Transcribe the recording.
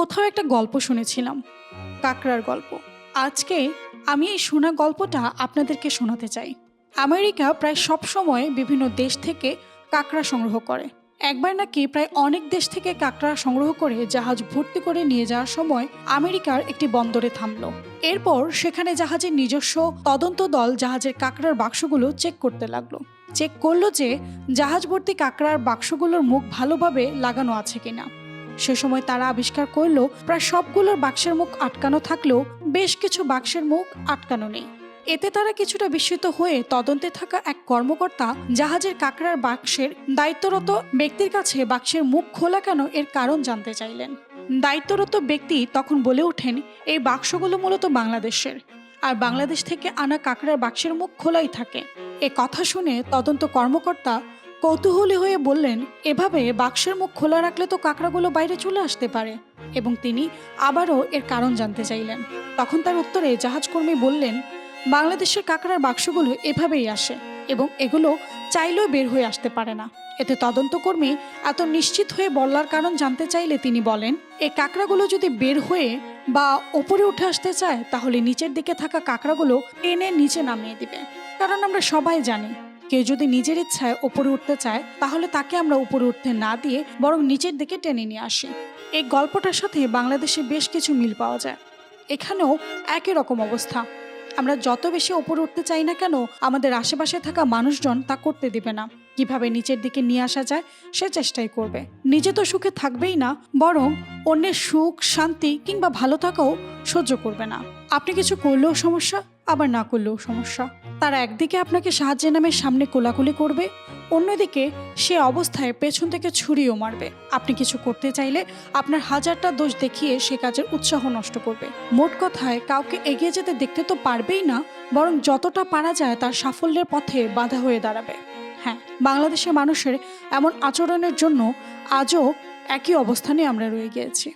কোথাও একটা গল্প শুনেছিলাম, কাকড়ার গল্প। আজকে আমি এই শোনা গল্পটা আপনাদেরকে শোনাতে চাই। আমেরিকা প্রায় সব সময় বিভিন্ন দেশ থেকে কাকড়া সংগ্রহ করে। একবার নাকি প্রায় অনেক দেশ থেকে কাকড়া সংগ্রহ করে জাহাজ ভর্তি করে নিয়ে যাওয়ার সময় আমেরিকার একটি বন্দরে থামলো। এরপর সেখানে জাহাজের নিজস্ব তদন্ত দল জাহাজের কাকড়ার বাক্সগুলো চেক করতে লাগলো। চেক করলো যে জাহাজ ভর্তি কাকড়ার বাক্সগুলোর মুখ ভালোভাবে লাগানো আছে কিনা। সে সময় তারা আবিষ্কার করলো প্রায় সবগুলোর বাক্সের মুখ আটকানো থাকলেও বেশ কিছু বাক্সের মুখ আটকানো নেই। এতে তারা কিছুটা বিস্মিত হয়ে তদন্তে থাকা এক কর্মকর্তা জাহাজের কাকড়ার বাক্সের দায়িত্বরত ব্যক্তির কাছে বাক্সের মুখ খোলা কেন এর কারণ জানতে চাইলেন। দায়িত্বরত ব্যক্তি তখন বলে ওঠেন, এই বাক্সগুলো মূলত বাংলাদেশের, আর বাংলাদেশ থেকে আনা কাকড়ার বাক্সের মুখ খোলাই থাকে। এ কথা শুনে তদন্ত কর্মকর্তা কৌতূহলী হয়ে বললেন, এভাবে বাক্সের মুখ খোলা রাখলে তো কাকড়াগুলো বাইরে চলে আসতে পারে। এবং তিনি আবারও এর কারণ জানতে চাইলেন। তখন তার উত্তরে জাহাজকর্মী বললেন, বাংলাদেশের কাকড়ার বাক্সগুলো এভাবেই আসে এবং এগুলো চাইলেও বের হয়ে আসতে পারে না। এতে তদন্তকর্মী এত নিশ্চিত হয়ে বলার কারণ জানতে চাইলে তিনি বলেন, এই কাকড়াগুলো যদি বের হয়ে বা ওপরে উঠে আসতে চায় তাহলে নিচের দিকে থাকা কাকড়াগুলো টেনে নিচে নামিয়ে দিবে। কারণ আমরা সবাই জানি, কেউ যদি নিজের ইচ্ছায় ওপরে উঠতে চায় তাহলে তাকে আমরা উপরে উঠতে না দিয়ে বরং নিচের দিকে টেনে নিয়ে আসি। এই গল্পটার সাথে বাংলাদেশে বেশ কিছু মিল পাওয়া যায়। এখানেও একই রকম অবস্থা। আমরা যত বেশি ওপরে উঠতে চাই না কেন, আমাদের আশেপাশে থাকা মানুষজন তা করতে দিবে না। কিভাবে নিচের দিকে নিয়ে আসা যায় সে চেষ্টাই করবে। নিজে তো সুখে থাকবেই না, বরং অন্যের সুখ শান্তি কিংবা ভালো থাকাও সহ্য করবে না। আপনি কিছু করলেও সমস্যা, আবার না করলেও সমস্যা। তারা একদিকে আপনাকে সাহায্যের নামে সামনে কোলাকুলি করবে, অন্যদিকে সে অবস্থায় পেছন থেকে ছুরিও মারবে। আপনি কিছু করতে চাইলে আপনার হাজারটা দোষ দেখিয়ে সে কাজের উৎসাহ নষ্ট করবে। মোট কথায় কাউকে এগিয়ে যেতে দেখতে তো পারবেই না, বরং যতটা পারা যায় তার সাফল্যের পথে বাধা হয়ে দাঁড়াবে। হ্যাঁ, বাংলাদেশের মানুষের এমন আচরণের জন্য আজও একই অবস্থানে আমরা রয়ে গিয়েছি।